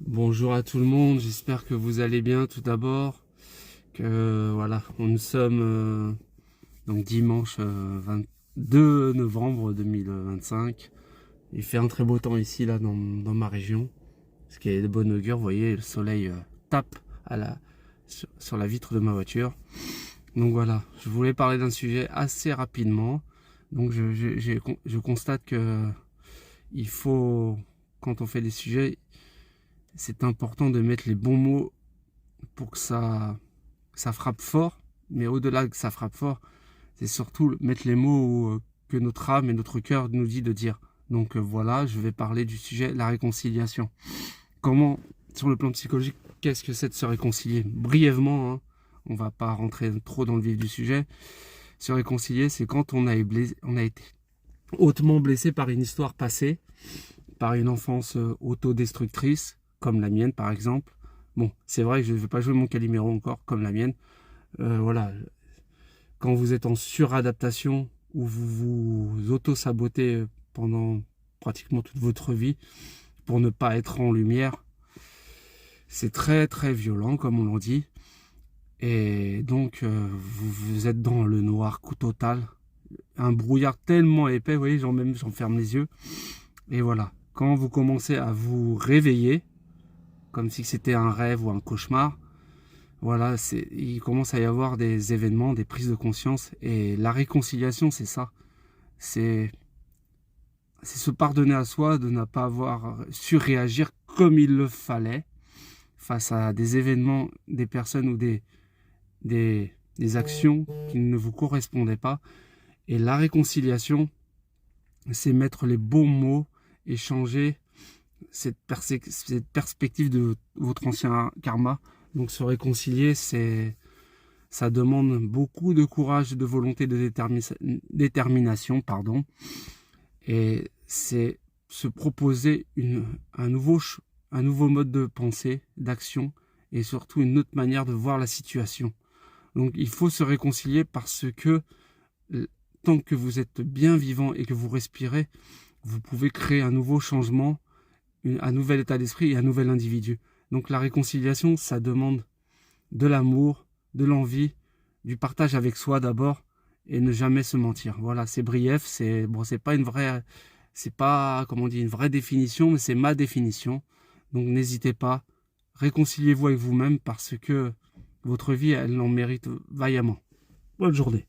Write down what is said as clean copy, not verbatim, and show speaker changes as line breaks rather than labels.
Bonjour à tout le monde, j'espère que vous allez bien tout d'abord. Que voilà, nous sommes donc dimanche 22 novembre 2025. Il fait un très beau temps ici là dans ma région, ce qui est de bonne augure. Vous voyez, le soleil tape sur la vitre de ma voiture. Donc voilà, je voulais parler d'un sujet assez rapidement. Donc je constate que il faut, quand on fait des sujets, c'est important de mettre les bons mots pour que ça frappe fort. Mais au-delà que ça frappe fort, c'est surtout mettre les mots que notre âme et notre cœur nous dit de dire. Donc voilà, je vais parler du sujet, la réconciliation. Comment, sur le plan psychologique, qu'est-ce que c'est de se réconcilier? Brièvement, hein, on va pas rentrer trop dans le vif du sujet. Se réconcilier, c'est quand on a été hautement blessé par une histoire passée, par une enfance autodestructrice, comme la mienne par exemple. Bon, c'est vrai que je ne vais pas jouer mon Calimero encore, comme la mienne. Voilà, quand vous êtes en suradaptation, ou vous vous auto-sabotez pendant pratiquement toute votre vie, pour ne pas être en lumière, c'est très très violent, comme on l'en dit. Et donc, vous êtes dans le noir total, un brouillard tellement épais, vous voyez, j'en ferme les yeux. Et voilà, quand vous commencez à vous réveiller, comme si c'était un rêve ou un cauchemar, voilà, il commence à y avoir des événements, des prises de conscience. Et la réconciliation, c'est ça. C'est se pardonner à soi de ne pas avoir su réagir comme il le fallait face à des événements, des personnes ou des actions qui ne vous correspondaient pas. Et la réconciliation, c'est mettre les bons mots et changer cette perspective de votre ancien karma. Donc se réconcilier, ça demande beaucoup de courage, de volonté, de détermination, pardon. Et c'est se proposer un nouveau mode de pensée, d'action, et surtout une autre manière de voir la situation. Donc il faut se réconcilier parce que tant que vous êtes bien vivant et que vous respirez, vous pouvez créer un nouveau changement, un nouvel état d'esprit et un nouvel individu. Donc la réconciliation, ça demande de l'amour, de l'envie, du partage avec soi d'abord et ne jamais se mentir. Voilà, c'est brief, c'est pas comment on dit, une vraie définition, mais c'est ma définition. Donc n'hésitez pas, réconciliez-vous avec vous-même parce que votre vie, elle en mérite vaillamment. Bonne journée.